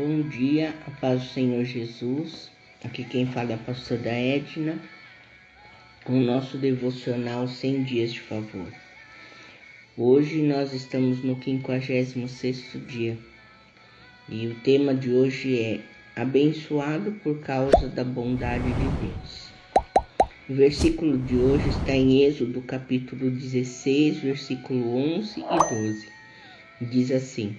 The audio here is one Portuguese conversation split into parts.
Bom dia, a paz do Senhor Jesus. Aqui quem fala é a pastora Edna, com o nosso devocional 100 dias de favor. Hoje nós estamos no 56º dia e o tema de hoje é abençoado por causa da bondade de Deus. O versículo de hoje está em Êxodo capítulo 16, versículo 11 e 12. Diz assim: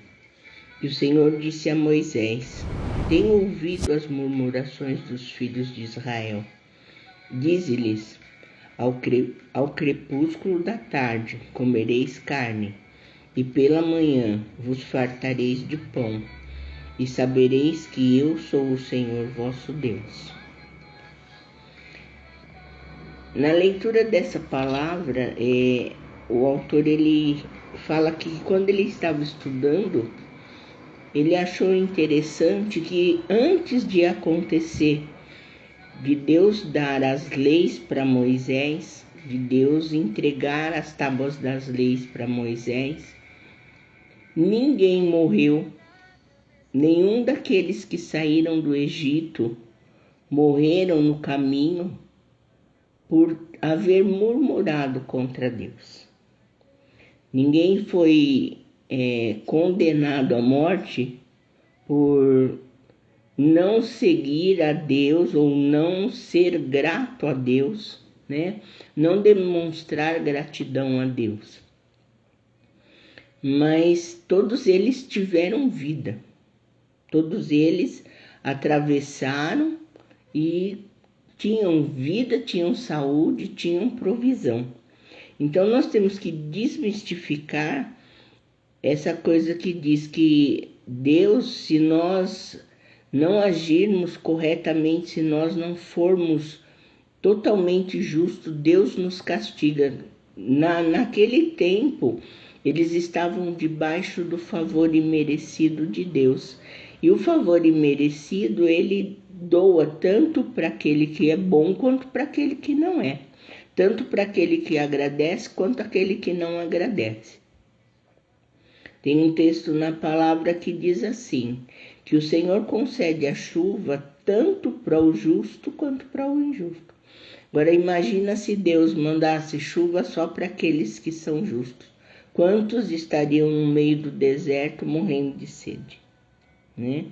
E o Senhor disse a Moisés: Tenho ouvido as murmurações dos filhos de Israel. Dize-lhes: ao crepúsculo da tarde comereis carne, e pela manhã vos fartareis de pão, e sabereis que eu sou o Senhor vosso Deus. Na leitura dessa palavra, o autor ele fala que quando ele estava estudando, ele achou interessante que antes de acontecer, de Deus dar as leis para Moisés, de Deus entregar as tábuas das leis para Moisés, ninguém morreu, nenhum daqueles que saíram do Egito morreram no caminho por haver murmurado contra Deus. Ninguém foi condenado à morte por não seguir a Deus ou não ser grato a Deus, né? Não demonstrar gratidão a Deus. Mas todos eles tiveram vida, todos eles atravessaram e tinham vida, tinham saúde, tinham provisão. Então nós temos que desmistificar essa coisa que diz que Deus, se nós não agirmos corretamente, se nós não formos totalmente justos, Deus nos castiga. Naquele tempo, eles estavam debaixo do favor imerecido de Deus. E o favor imerecido, ele doa tanto para aquele que é bom quanto para aquele que não é. Tanto para aquele que agradece quanto aquele que não agradece. Tem um texto na palavra que diz assim, que o Senhor concede a chuva tanto para o justo quanto para o injusto. Agora imagina se Deus mandasse chuva só para aqueles que são justos. Quantos estariam no meio do deserto morrendo de sede, né?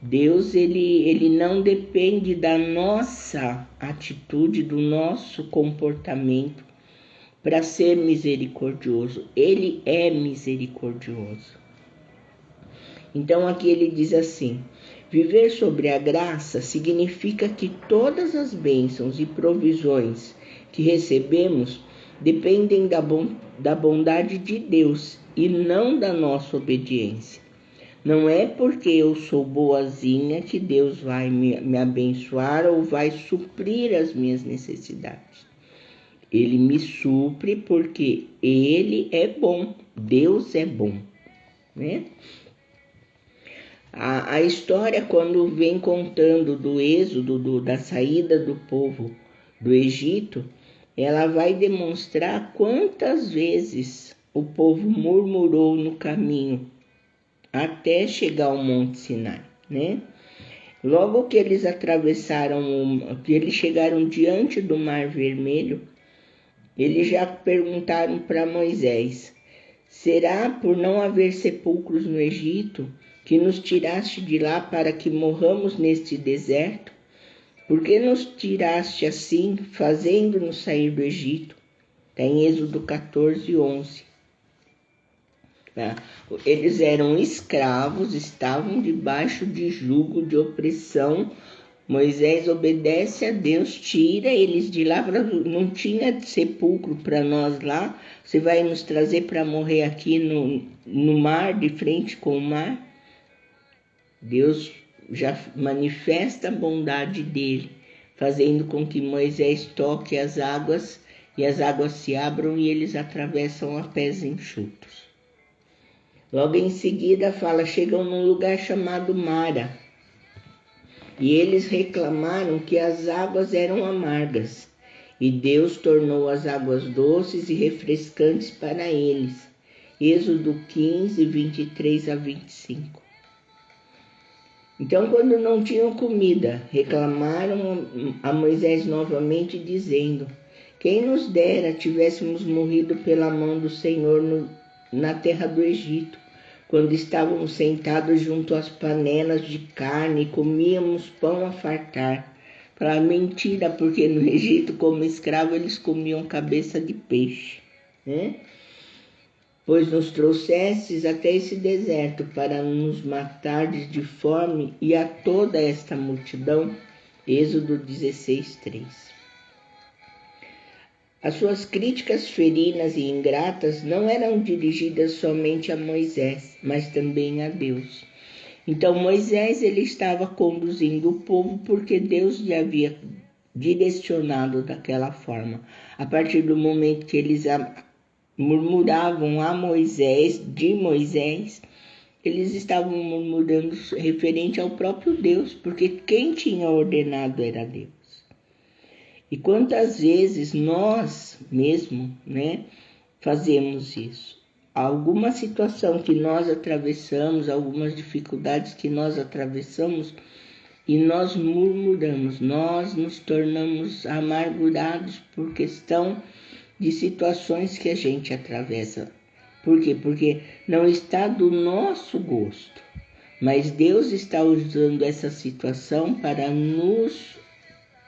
Deus, ele não depende da nossa atitude, do nosso comportamento para ser misericordioso. Ele é misericordioso. Então aqui ele diz assim: viver sobre a graça significa que todas as bênçãos e provisões que recebemos dependem da bondade de Deus e não da nossa obediência. Não é porque eu sou boazinha que Deus vai me abençoar ou vai suprir as minhas necessidades. Ele me supre porque Ele é bom, Deus é bom, né? A história, quando vem contando do êxodo, da saída do povo do Egito, ela vai demonstrar quantas vezes o povo murmurou no caminho até chegar ao Monte Sinai, né? Logo que eles que eles chegaram diante do Mar Vermelho, eles já perguntaram para Moisés: será por não haver sepulcros no Egito que nos tiraste de lá para que morramos neste deserto? Por que nos tiraste assim, fazendo-nos sair do Egito? Está em Êxodo 14, 11. Eles eram escravos, estavam debaixo de jugo, de opressão. Moisés obedece a Deus, tira eles de lá, não tinha sepulcro para nós lá, você vai nos trazer para morrer aqui no mar, de frente com o mar? Deus já manifesta a bondade dele, fazendo com que Moisés toque as águas e as águas se abram e eles atravessam a pés enxutos. Logo em seguida chegam num lugar chamado Mara. E eles reclamaram que as águas eram amargas. E Deus tornou as águas doces e refrescantes para eles. Êxodo 15, 23 a 25. Então, quando não tinham comida, reclamaram a Moisés novamente, dizendo: quem nos dera tivéssemos morrido pela mão do Senhor na terra do Egito, quando estávamos sentados junto às panelas de carne e comíamos pão a fartar. Para mentira, porque no Egito, como escravo, eles comiam cabeça de peixe, né? Pois nos trouxestes até esse deserto para nos matardes de fome e a toda esta multidão. Êxodo 16:3. As suas críticas ferinas e ingratas não eram dirigidas somente a Moisés, mas também a Deus. Então Moisés ele estava conduzindo o povo porque Deus lhe havia direcionado daquela forma. A partir do momento que eles murmuravam a Moisés, de Moisés, eles estavam murmurando referente ao próprio Deus, porque quem tinha ordenado era Deus. E quantas vezes nós mesmo, fazemos isso? Alguma situação que nós atravessamos, algumas dificuldades que nós atravessamos e nós murmuramos, nós nos tornamos amargurados por questão de situações que a gente atravessa. Por quê? Porque não está do nosso gosto, mas Deus está usando essa situação para nos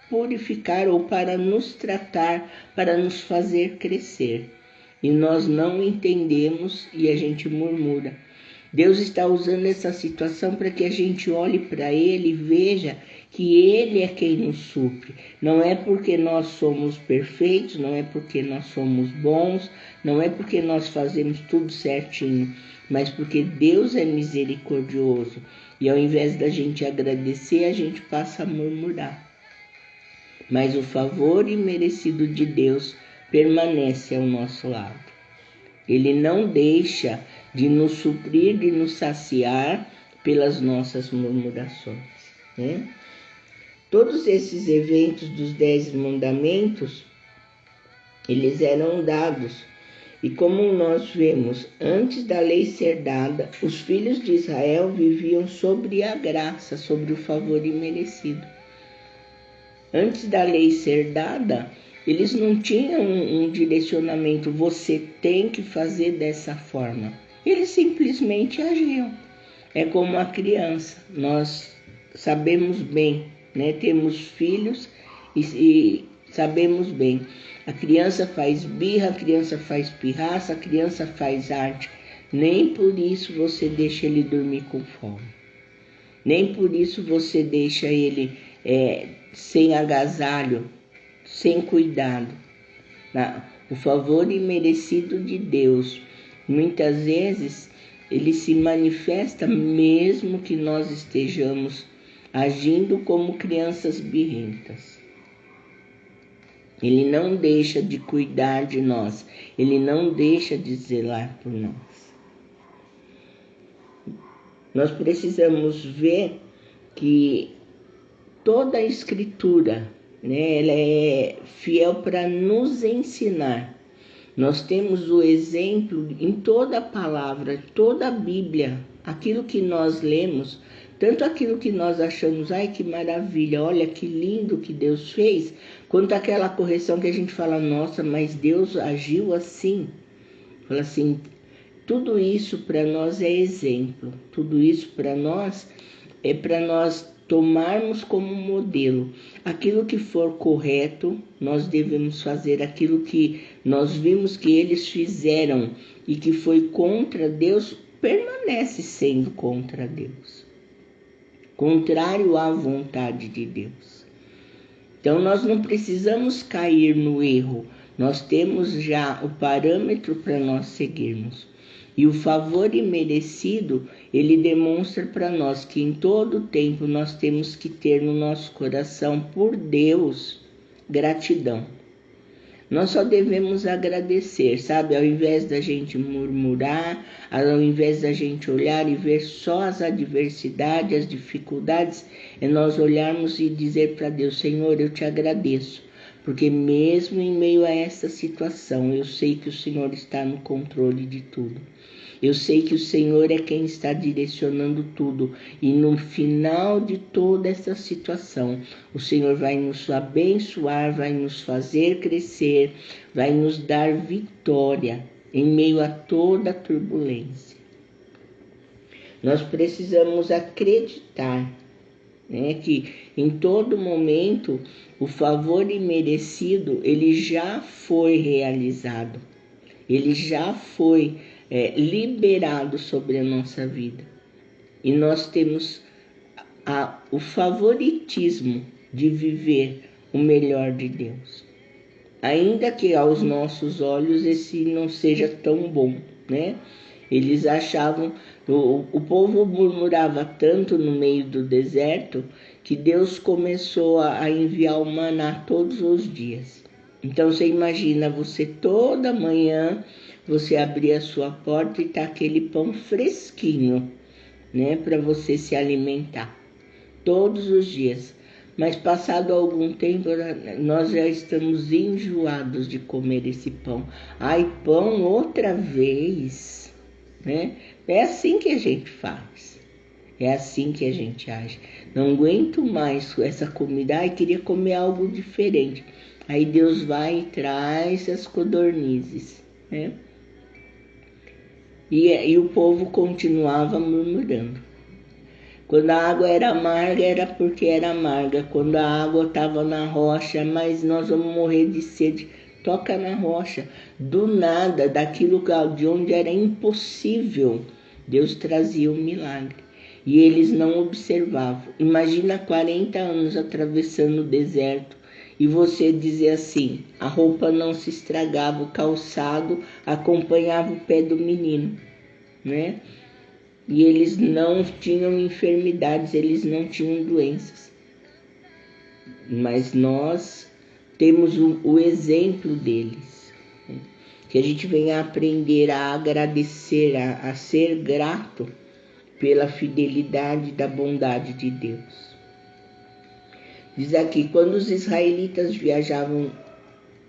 purificar ou para nos tratar, para nos fazer crescer. E nós não entendemos e a gente murmura. Deus está usando essa situação para que a gente olhe para Ele e veja que Ele é quem nos supre. Não é porque nós somos perfeitos, não é porque nós somos bons, não é porque nós fazemos tudo certinho, mas porque Deus é misericordioso. E ao invés da gente agradecer, a gente passa a murmurar. Mas o favor imerecido de Deus permanece ao nosso lado. Ele não deixa de nos suprir, de nos saciar pelas nossas murmurações, né? Todos esses eventos dos 10 mandamentos, eles eram dados. E como nós vemos, antes da lei ser dada, os filhos de Israel viviam sobre a graça, sobre o favor imerecido. Antes da lei ser dada, eles não tinham um direcionamento, você tem que fazer dessa forma. Eles simplesmente agiam. É como a criança, nós sabemos bem, temos filhos e sabemos bem. A criança faz birra, a criança faz pirraça, a criança faz arte. Nem por isso você deixa ele dormir com fome. Nem por isso você deixa ele sem agasalho, sem cuidado. O favor imerecido de Deus, muitas vezes, ele se manifesta mesmo que nós estejamos agindo como crianças birrentas. Ele não deixa de cuidar de nós, ele não deixa de zelar por nós. Nós precisamos ver que toda a Escritura, ela é fiel para nos ensinar. Nós temos o exemplo em toda a palavra, toda a Bíblia, aquilo que nós lemos, tanto aquilo que nós achamos, ai que maravilha, olha que lindo que Deus fez, quanto aquela correção que a gente fala, nossa, mas Deus agiu assim. Fala assim, tudo isso para nós é exemplo, tudo isso para nós é para nós tomarmos como modelo. Aquilo que for correto, nós devemos fazer. Aquilo que nós vimos que eles fizeram e que foi contra Deus, permanece sendo contra Deus. Contrário à vontade de Deus. Então nós não precisamos cair no erro. Nós temos já o parâmetro para nós seguirmos. E o favor imerecido, ele demonstra para nós que em todo tempo nós temos que ter no nosso coração, por Deus, gratidão. Nós só devemos agradecer, sabe? Ao invés da gente murmurar, ao invés da gente olhar e ver só as adversidades, as dificuldades, é nós olharmos e dizer para Deus, Senhor, eu te agradeço. Porque mesmo em meio a essa situação, eu sei que o Senhor está no controle de tudo. Eu sei que o Senhor é quem está direcionando tudo. E no final de toda essa situação, o Senhor vai nos abençoar, vai nos fazer crescer, vai nos dar vitória em meio a toda a turbulência. Nós precisamos acreditar, né, que em todo momento o favor imerecido ele já foi realizado, ele já foi liberado sobre a nossa vida. E nós temos o favoritismo de viver o melhor de Deus. Ainda que aos nossos olhos esse não seja tão bom, né? Eles achavam, o povo murmurava tanto no meio do deserto que Deus começou a enviar o maná todos os dias. Então você imagina, você toda manhã, você abrir a sua porta e tá aquele pão fresquinho, né, para você se alimentar todos os dias. Mas passado algum tempo, nós já estamos enjoados de comer esse pão. Ai, pão outra vez, né? É assim que a gente faz. É assim que a gente age. Não aguento mais essa comida. Ai, queria comer algo diferente. Aí Deus vai e traz as codornizes, né? E o povo continuava murmurando. Quando a água era amarga, era porque era amarga. Quando a água estava na rocha, mas nós vamos morrer de sede. Toca na rocha. Do nada, daquilo de onde era impossível, Deus trazia um milagre. E eles não observavam. Imagina 40 anos atravessando o deserto e você dizer assim, a roupa não se estragava, o calçado acompanhava o pé do menino, né? E eles não tinham enfermidades, eles não tinham doenças. Mas nós temos o exemplo deles. Né? Que a gente venha aprender a agradecer, a ser grato pela fidelidade e da bondade de Deus. Diz aqui, quando os israelitas viajavam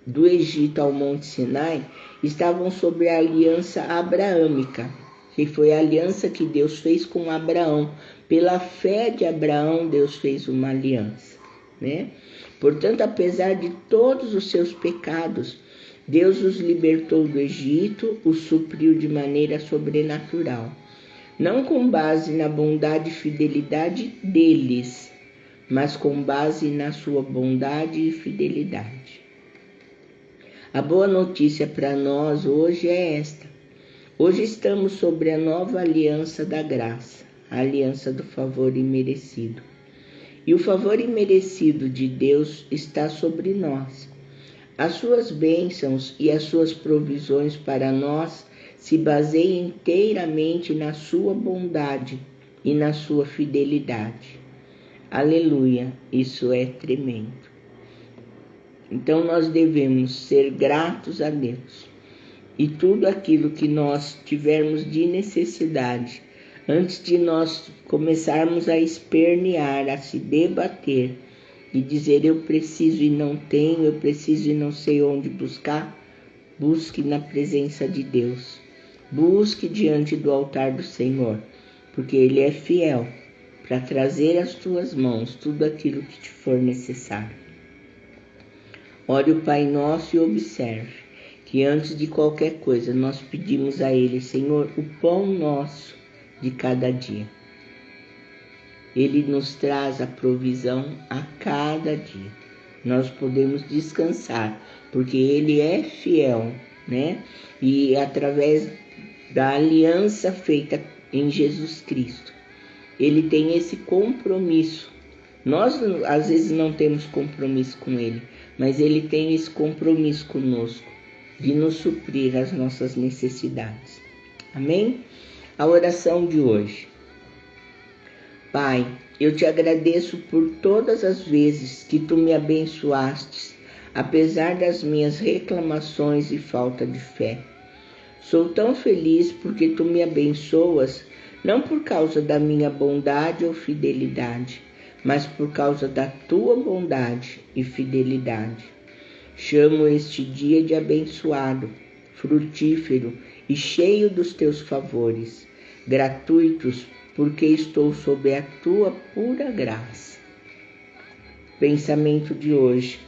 do Egito ao Monte Sinai, estavam sob a aliança abraâmica, que foi a aliança que Deus fez com Abraão. Pela fé de Abraão, Deus fez uma aliança, né? Portanto, apesar de todos os seus pecados, Deus os libertou do Egito, os supriu de maneira sobrenatural. Não com base na bondade e fidelidade deles, mas com base na sua bondade e fidelidade. A boa notícia para nós hoje é esta. Hoje estamos sobre a nova aliança da graça, a aliança do favor imerecido. E o favor imerecido de Deus está sobre nós. As suas bênçãos e as suas provisões para nós se baseiam inteiramente na sua bondade e na sua fidelidade. Aleluia, isso é tremendo. Então nós devemos ser gratos a Deus. E tudo aquilo que nós tivermos de necessidade, antes de nós começarmos a espernear, a se debater e dizer eu preciso e não tenho, eu preciso e não sei onde buscar, busque na presença de Deus. Busque diante do altar do Senhor, porque Ele é fiel para trazer às tuas mãos tudo aquilo que te for necessário. Ore o Pai Nosso e observe que antes de qualquer coisa nós pedimos a Ele, Senhor, o pão nosso de cada dia. Ele nos traz a provisão a cada dia. Nós podemos descansar, porque Ele é fiel, né? E através da aliança feita em Jesus Cristo, Ele tem esse compromisso. Nós, às vezes, não temos compromisso com Ele, mas Ele tem esse compromisso conosco, de nos suprir as nossas necessidades. Amém? A oração de hoje. Pai, eu te agradeço por todas as vezes que tu me abençoastes, apesar das minhas reclamações e falta de fé. Sou tão feliz porque tu me abençoas, não por causa da minha bondade ou fidelidade, mas por causa da tua bondade e fidelidade. Chamo este dia de abençoado, frutífero e cheio dos teus favores, gratuitos, porque estou sob a tua pura graça. Pensamento de hoje.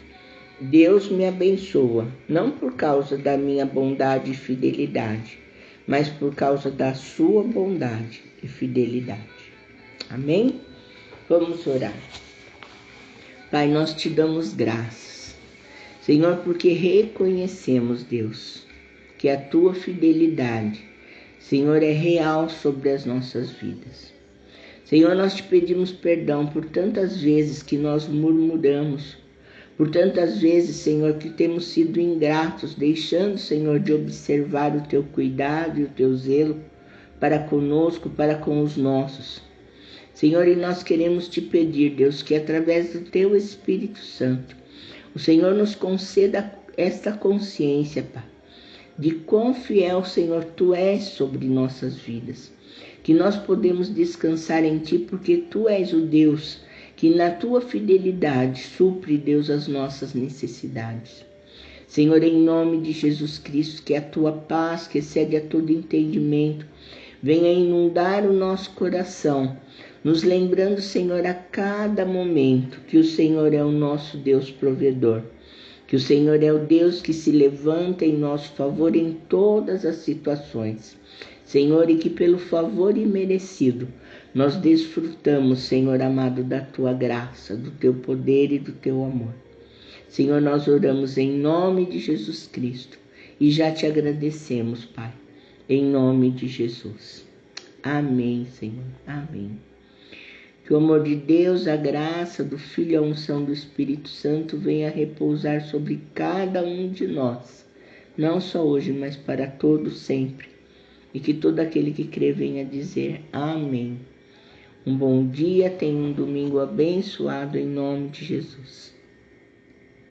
Deus me abençoa, não por causa da minha bondade e fidelidade, mas por causa da sua bondade e fidelidade. Amém? Vamos orar. Pai, nós te damos graças, Senhor, porque reconhecemos, Deus, que a tua fidelidade, Senhor, é real sobre as nossas vidas. Senhor, nós te pedimos perdão por tantas vezes que nós murmuramos, por tantas vezes, Senhor, que temos sido ingratos, deixando, Senhor, de observar o teu cuidado e o teu zelo para conosco, para com os nossos. Senhor, e nós queremos te pedir, Deus, que através do teu Espírito Santo, o Senhor nos conceda esta consciência, Pai, de quão fiel, Senhor, tu és sobre nossas vidas, que nós podemos descansar em ti, porque tu és o Deus que na tua fidelidade supre, Deus, as nossas necessidades. Senhor, em nome de Jesus Cristo, que a tua paz, que excede a todo entendimento, venha inundar o nosso coração, nos lembrando, Senhor, a cada momento que o Senhor é o nosso Deus provedor, que o Senhor é o Deus que se levanta em nosso favor em todas as situações. Senhor, e que pelo favor imerecido nós desfrutamos, Senhor amado, da tua graça, do teu poder e do teu amor. Senhor, nós oramos em nome de Jesus Cristo e já te agradecemos, Pai, em nome de Jesus. Amém, Senhor. Amém. Que o amor de Deus, a graça do Filho e a unção do Espírito Santo venha repousar sobre cada um de nós, não só hoje, mas para todos sempre. E que todo aquele que crê venha dizer amém. Um bom dia, tenha um domingo abençoado em nome de Jesus.